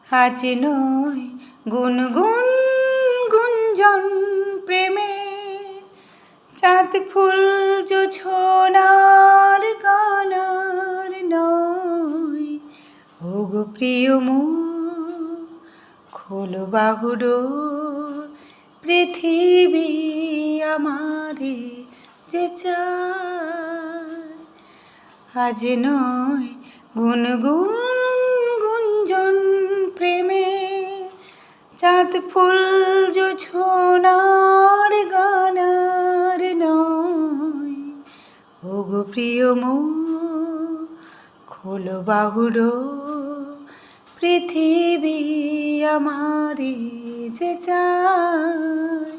আজ নয় গুনগুন গুঞ্জন প্রেমে চাঁদ ফুল জোছনার গানার নয়। ওগো প্রিয় মোর খোলো বাহুডোর, পৃথিবী আমারে যে চায়। আজ নয় গুনগুন গুঞ্জন প্রেমে চাঁদ ফুল জোছনার গানার নয়। ওগো প্রিয় মোর খোলো বাহুডোর, পৃথিবী আমারে যে চায়।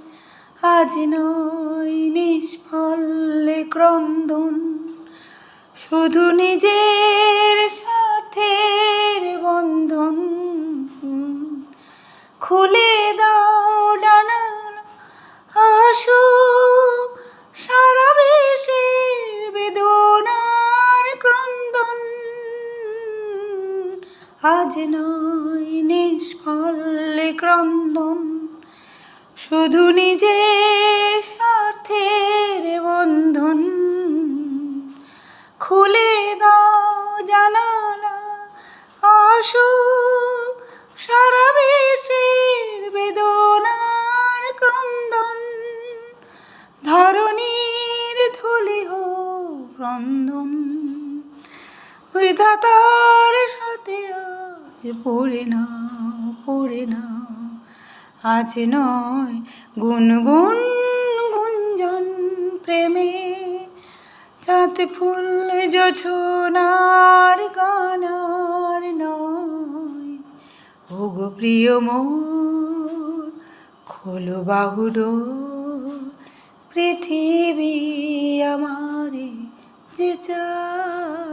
আজ নয় নিষ্ফলে ক্রন্দন, শুধু নিজের স্বার্থের বন্ধন। খুলে দাও ডানার আসুক সারা বিশ্বের বেদনার ক্রন্দন। আজ নয় নিষ্ফলে ক্রন্দন, শুধু নিজের স্বার্থের বন্ধন। খুলে দাও জানালা আসুক সারা বিশ্বের বেদনার ক্রন্দন। ধরণীর ধূলি হোক রন্ধন, বিধাতার সাথে আজ পড়ে নাও। আজ নয় গুনগুন গুঞ্জন প্রেমে চাঁদ ফুল জোছনার গানার নয়। ওগো প্রিয় মোর খোলো বাহুডোর, পৃথিবী আমারে যে চায়।